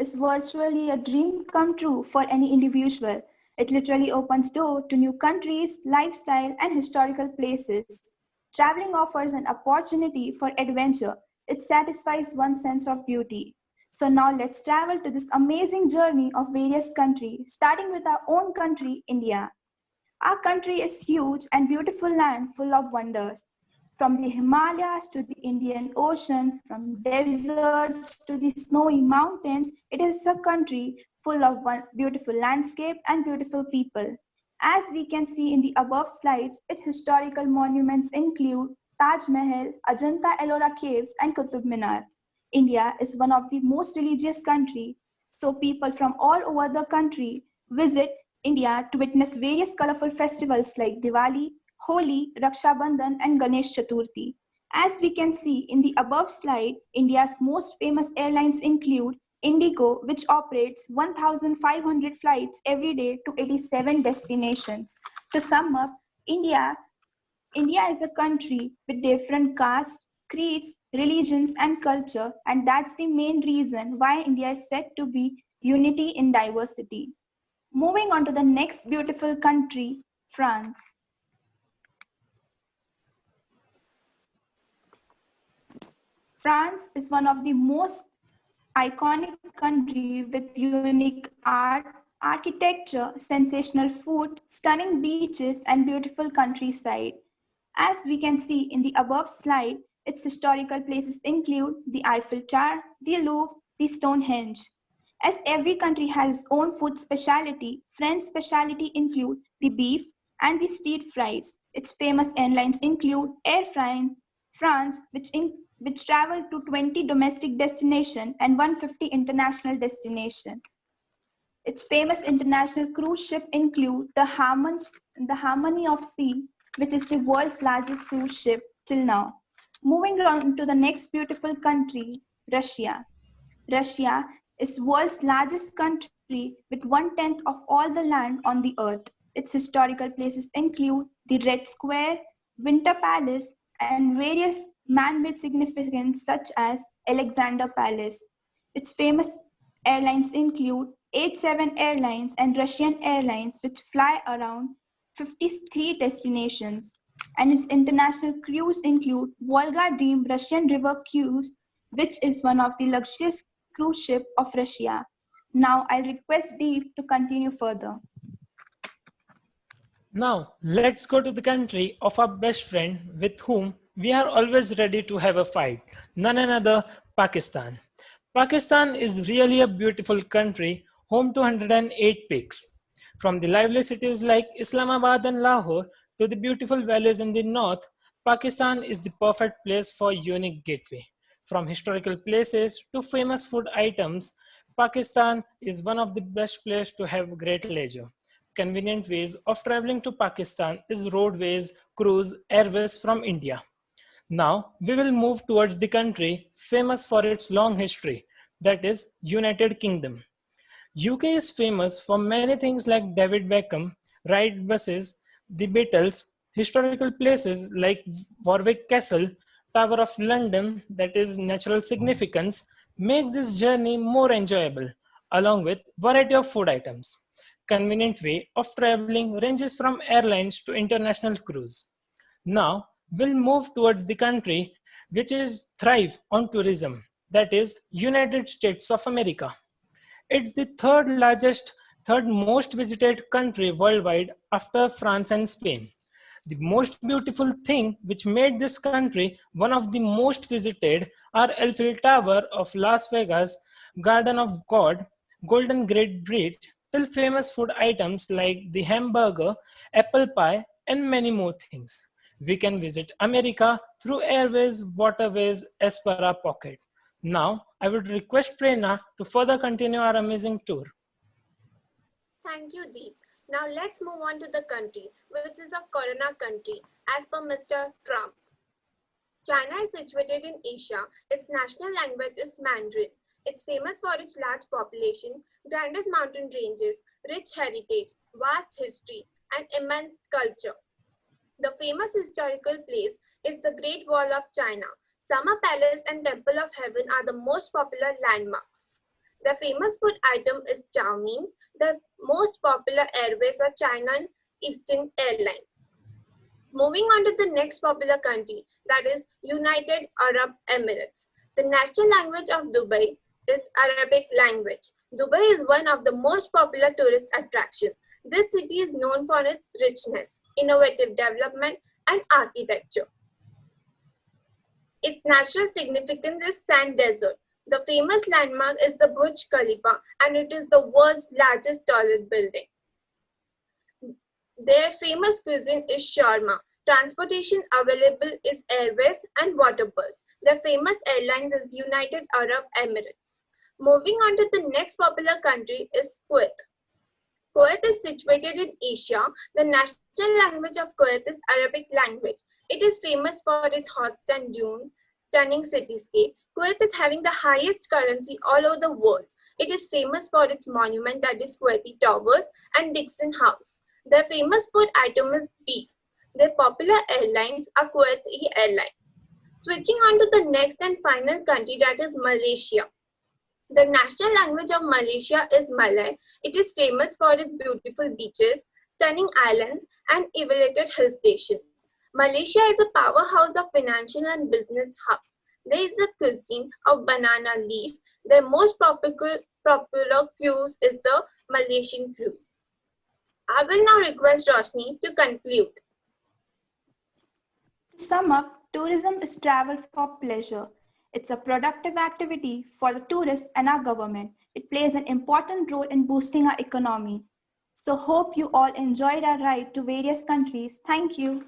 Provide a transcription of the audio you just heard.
is virtually a dream come true for any individual. It literally opens door to new countries, lifestyle, and historical places. Traveling offers an opportunity for adventure. It satisfies one's sense of beauty. So now let's travel to this amazing journey of various countries, starting with our own country, India. Our country is huge and beautiful land full of wonders. From the Himalayas to the Indian Ocean, from deserts to the snowy mountains, it is a country full of beautiful landscape and beautiful people. As we can see in the above slides, its historical monuments include Taj Mahal, Ajanta Ellora caves, and Kutub Minar. India is one of the most religious country, so people from all over the country visit India to witness various colorful festivals like Diwali, Holi, Raksha Bandhan, and Ganesh Chaturthi. As we can see in the above slide, India's most famous airlines include Indigo, which operates 1,500 flights every day to 87 destinations. To sum up, India is a country with different castes, creeds, religions, and culture, and that's the main reason why India is said to be unity in diversity. Moving on to the next beautiful country, France. France is one of the most iconic country with unique art, architecture, sensational food, stunning beaches, and beautiful countryside. As we can see in the above slide, its historical places include the Eiffel Tower, the Louvre, the Stonehenge. As every country has its own food specialty, French specialty include the beef and the street fries. Its famous airlines include Air France, which travel to 20 domestic destinations and 150 international destinations. Its famous international cruise ship include the Harmony of Sea, which is the world's largest cruise ship till now. Moving on to the next beautiful country, Russia. Russia is world's largest country with 1/10 of all the land on the earth. Its historical places include the Red Square, Winter Palace, and various man-made significance such as Alexander Palace. Its famous airlines include 87 Airlines and Russian Airlines, which fly around 53 destinations. And its international cruise include Volga Dream Russian River Cruise, which is one of the luxurious cruise ship of Russia. Now I'll request Deep to continue further. Now, let's go to the country of our best friend with whom we are always ready to have a fight, none other Pakistan. Pakistan is really a beautiful country, home to 108 peaks. From the lively cities like Islamabad and Lahore to the beautiful valleys in the north, Pakistan is the perfect place for unique gateway. From historical places to famous food items, Pakistan is one of the best places to have great leisure. Convenient ways of traveling to Pakistan is roadways, cruise, airways from India. Now we will move towards the country famous for its long history, that is United Kingdom. UK is famous for many things like David Beckham, ride buses, the Beatles, historical places like Warwick Castle, Tower of London, that is natural significance, make this journey more enjoyable, along with variety of food items. Convenient way of traveling ranges from airlines to international cruise. Now we'll move towards the country which is thrive on tourism, that is United States of America. It's the third most visited country worldwide after France and Spain. The most beautiful thing which made this country one of the most visited are Eiffel Tower of Las Vegas, Garden of God, Golden Gate Bridge, till famous food items like the hamburger, apple pie, and many more things. We can visit America through airways, waterways as per our pocket. Now, I would request Prerna to further continue our amazing tour. Thank you, Deep. Now let's move on to the country, which is a Corona country, as per Mr. Trump. China is situated in Asia. Its national language is Mandarin. It's famous for its large population, grandest mountain ranges, rich heritage, vast history, and immense culture. The famous historical place is the Great Wall of China. Summer Palace and Temple of Heaven are the most popular landmarks. The famous food item is chow mein. The most popular airways are China and Eastern Airlines. Moving on to the next popular country, that is United Arab Emirates. The national language of Dubai is Arabic language. Dubai is one of the most popular tourist attractions. This city is known for its richness, innovative development, and architecture. Its natural significance is sand desert. The famous landmark is the Burj Khalifa, and it is the world's largest tallest building. Their famous cuisine is shawarma. Transportation available is airways and water bus. Their famous airlines is United Arab Emirates. Moving on to the next popular country is Kuwait. Kuwait is situated in Asia. The national language of Kuwait is Arabic language. It is famous for its hot sand dunes, stunning cityscape. Kuwait is having the highest currency all over the world. It is famous for its monument, that is Kuwaiti Towers and Dixon House. Their famous food item is beef. Their popular airlines are Kuwaiti Airlines. Switching on to the next and final country, that is Malaysia. The national language of Malaysia is Malay. It is famous for its beautiful beaches, stunning islands, and elevated hill stations. Malaysia is a powerhouse of financial and business hubs. There is a cuisine of banana leaf. Their most popular cruise is the Malaysian cruise. I will now request Roshni to conclude. To sum up, tourism is travel for pleasure. It's a productive activity for the tourists and our government. It plays an important role in boosting our economy. So hope you all enjoyed our ride to various countries. Thank you.